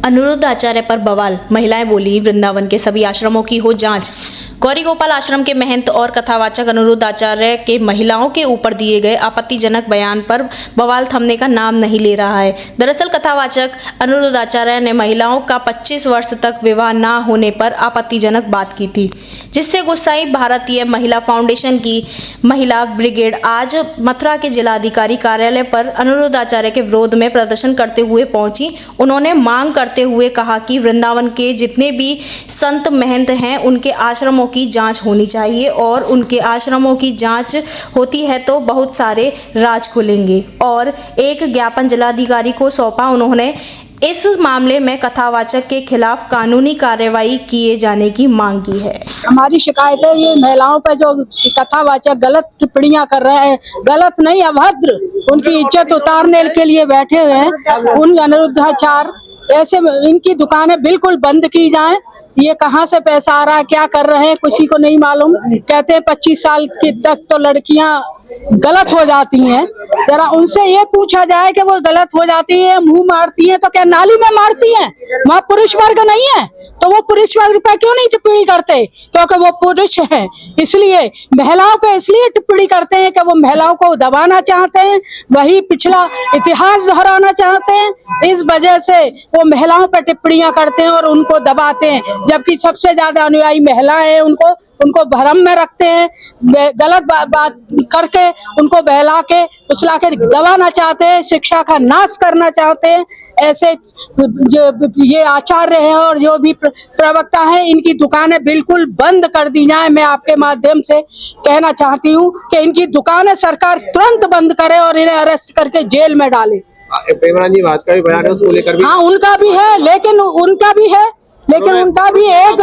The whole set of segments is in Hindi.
अनिरुद्ध आचार्य पर बवाल, महिलाएं बोली वृंदावन के सभी आश्रमों की हो जांच। गौरी गोपाल आश्रम के महंत और कथावाचक अनिरुद्ध आचार्य के महिलाओं के ऊपर दिए गए आपत्तिजनक बयान पर बवाल थमने का नाम नहीं ले रहा है। दरअसल कथावाचक अनिरुद्ध आचार्य ने महिलाओं का 25 वर्ष तक विवाह न होने पर आपत्तिजनक बात की थी, जिससे गुस्साई भारतीय महिला फाउंडेशन की महिला ब्रिगेड आज मथुरा के जिलाधिकारी कार्यालय पर अनिरुद्ध आचार्य के विरोध में प्रदर्शन करते हुए पहुंची। उन्होंने मांग करते हुए कहा कि वृंदावन के जितने भी संत महंत हैं उनके आश्रमों की जांच होनी चाहिए और उनके आश्रमों की जांच होती है तो बहुत सारे राज खुलेंगे और एक ज्ञापन जिलाधिकारी को सौंपा। उन्होंने इस मामले में कथावाचक के खिलाफ कानूनी कार्रवाई किए जाने की मांग की है। हमारी शिकायत है ये महिलाओं पर जो कथावाचक गलत टिप्पणियां कर रहे हैं, गलत नहीं अभद्र, उनकी इज्जत उतारने के लिए बैठे हुए हैं। उन अनिरुद्धाचार्य ऐसे इनकी दुकानें बिल्कुल बंद की जाएं। ये कहाँ से पैसा आ रहा है, क्या कर रहे हैं, किसी को नहीं मालूम। कहते हैं 25 साल की तक तो लड़कियां गलत हो जाती हैं। जरा उनसे ये पूछा जाए कि वो गलत हो जाती है, मुंह मारती हैं तो क्या नाली में मारती हैं? वहाँ पुरुष वर्ग नहीं है तो वो पुरुष वर्ग पर क्यों नहीं टिप्पणी करते? क्योंकि वो पुरुष हैं, इसलिए महिलाओं पे इसलिए टिप्पणी करते हैं कि वो महिलाओं को दबाना चाहते हैं, वही पिछला इतिहास दोहराना चाहते हैं। इस वजह से वो महिलाओं पर टिप्पणियां करते हैं और उनको दबाते हैं, जबकि सबसे ज्यादा अनुयायी महिलाएं हैं। उनको भ्रम में रखते हैं, गलत बात करके उनको बहला के उछला के दबाना चाहते हैं, शिक्षा का नाश करना चाहते हैं। ऐसे जो ये आचार्य हैं और जो भी प्रवक्ता हैं, इनकी दुकानें बिल्कुल बंद कर दी जाए। मैं आपके माध्यम से कहना चाहती हूँ कि इनकी दुकानें सरकार तुरंत बंद करे और इन्हें अरेस्ट करके जेल में डाले। प्रेमराज जी भाजपा भी बयान है उसको लेकर भी। हाँ, उनका भी है, लेकिन उनका भी एक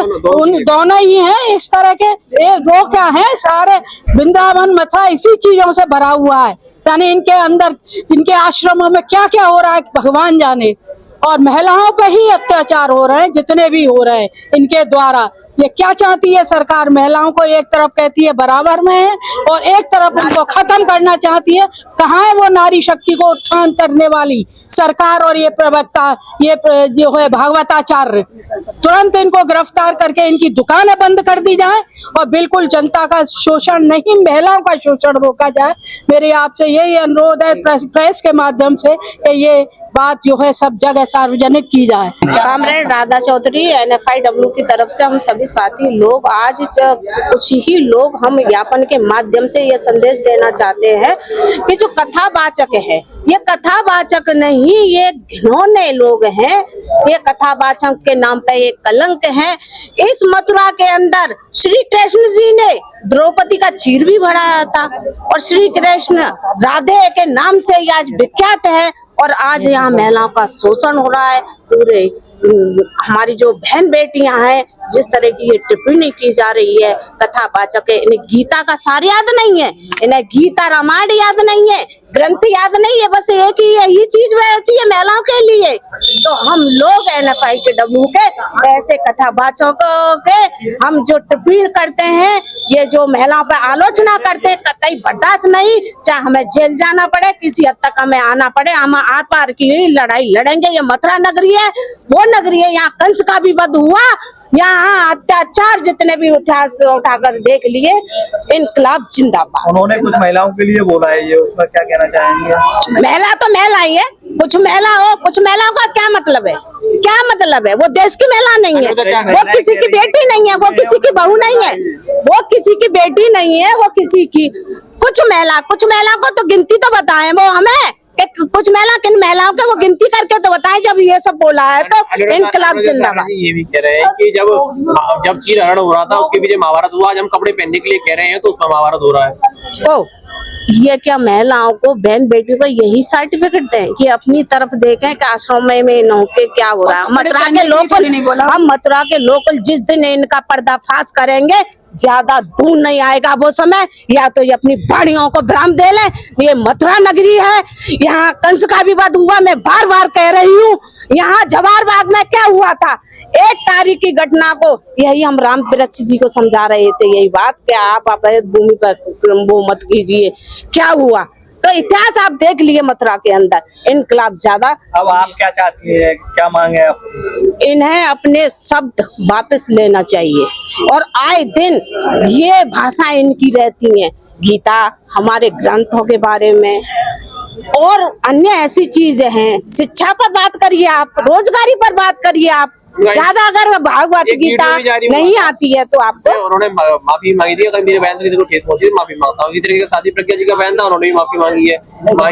दोनों ही हैं इस तरह के। दो क्या है, सारे वृंदावन मथुरा इसी चीजों से भरा हुआ है। यानी इनके अंदर, इनके आश्रमों में क्या क्या हो रहा है भगवान जाने। और महिलाओं पे ही अत्याचार हो रहे हैं, जितने भी हो रहे हैं इनके द्वारा। ये क्या चाहती है सरकार? महिलाओं को एक तरफ कहती है बराबर में है और एक तरफ उनको खत्म करना चाहती है। कहाँ है वो नारी शक्ति को उत्थान करने वाली सरकार और ये प्रवक्ता, ये जो है भागवताचार्य? तुरंत इनको गिरफ्तार करके इनकी दुकानें बंद कर दी जाए और बिल्कुल जनता का शोषण नहीं, महिलाओं का शोषण रोका जाए। मेरे आपसे यही अनुरोध है प्रेस के माध्यम से कि ये बात जो है सब जगह सार्वजनिक की जाए। कामरेड राधा चौधरी NFIW की तरफ से हम सभी साथी लोग आज कुछ ही लोग हम ज्ञापन के माध्यम से ये संदेश देना चाहते हैं कि जो कथावाचक है, ये कथावाचक नहीं, ये घिनौने लोग हैं। ये कथावाचक के नाम पे एक कलंक है। इस मथुरा के अंदर श्री कृष्ण जी ने द्रौपदी का चीर भी बढ़ाया था और श्री कृष्ण राधे के नाम से ये आज विख्यात है। और आज यहाँ महिलाओं का शोषण हो रहा है। पूरे हमारी जो बहन बेटियां हैं, जिस तरह की ये टिप्पणी की जा रही है कथावाचक, इन्हें गीता का सार याद नहीं है, इन्हें गीता रामायण याद नहीं है, ग्रंथ याद नहीं है, बस एक ही यही चीज बची है महिलाओं के लिए। तो हम लोग NFIW के ऐसे कथावाचकों के हम जो टिप्पणी करते हैं, ये जो महिलाओं पर आलोचना करते हैं, कतई बर्दाश्त नहीं। चाहे हमें जेल जाना पड़े, किसी हद तक हमें आना पड़े, हम आर पार की लड़ाई लड़ेंगे। ये मथुरा नगरी है, वो नगरी है, यहाँ कंस का भी वध हुआ, यहाँ अत्याचार जितने भी इतिहास उठाकर देख लिए। इनकलाब जिंदाबाद। उन्होंने कुछ महिलाओं के लिए बोला है, ये उसमें क्या कहना चाहेंगे? महिला तो महिला ही है, कुछ महिला हो, कुछ महिलाओं का क्या मतलब है? क्या मतलब है? वो देश की महिला नहीं है, वो किसी की बेटी नहीं है, वो किसी की बहू नहीं है, वो किसी की बेटी नहीं है, वो किसी की कुछ महिला को तो गिनती तो बताएं वो हमें। कुछ महिला, किन महिलाओं के वो गिनती करके तो बताएं। जब ये सब बोला है तो इनकलाब जिंदाबाद। ये भी कह रहे हैं कि जब चीर हरण हो रहा था उसके पीछे महाभारत हुआ, आज हम कपड़े पहनने के लिए कह रहे हैं तो उसमें महाभारत हो रहा है। ओ, ये क्या महिलाओं को, बहन बेटी को यही सर्टिफिकेट दें कि अपनी तरफ देखें कि आश्रम में नौ के क्या हो रहा है? मथुरा के लोकल, हम मथुरा के लोकल जिस दिन इनका पर्दाफाश करेंगे, ज्यादा दूर नहीं आएगा वो समय। या तो ये अपनी बाड़ियों को भ्रम दे लें, ये मथुरा नगरी है, यहाँ कंस का भी वध हुआ। मैं बार बार कह रही हूँ, यहाँ जवाहर बाग में क्या हुआ था, 1 तारीख की घटना को यही हम राम वृक्ष जी को समझा रहे थे, यही बात कि आप अवैध भूमि पर वो मत कीजिए। क्या हुआ? तो इतिहास आप देख लिए मथुरा के अंदर इनकलाब ज्यादा। अब आप क्या चाहती है, क्या मांगे आप? इन्हें अपने शब्द वापस लेना चाहिए और आए दिन ये भाषा इनकी रहती है, गीता, हमारे ग्रंथों के बारे में और अन्य ऐसी चीजें हैं। शिक्षा पर बात करिए आप, रोजगारी पर बात करिए आप, ज्यादा अगर भागवत एक गीता वीडियो भी जारी हुआ नहीं था। आती है तो आपको उन्होंने माफी मांगी थी, अगर मेरे बयान से किसी को ठेस पहुंची तो माफी मांगता हूँ। इसी तरीके का साध्वी प्रज्ञा जी का बयान था, उन्होंने भी माफी मांगी है।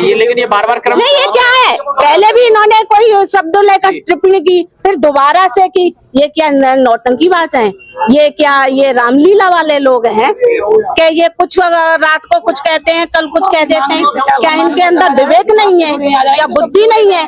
ये लेकिन ये बार बार क्रम नहीं, ये क्या है, पहले भी इन्होंने कोई शब्द लेकर टिप्पणी की, फिर दोबारा से की, ये क्या नौटंकी बात है? ये क्या, ये रामलीला वाले लोग हैं कि ये कुछ रात को कुछ कहते हैं, कल कुछ कह देते हैं? क्या इनके अंदर विवेक नहीं है, क्या बुद्धि नहीं है?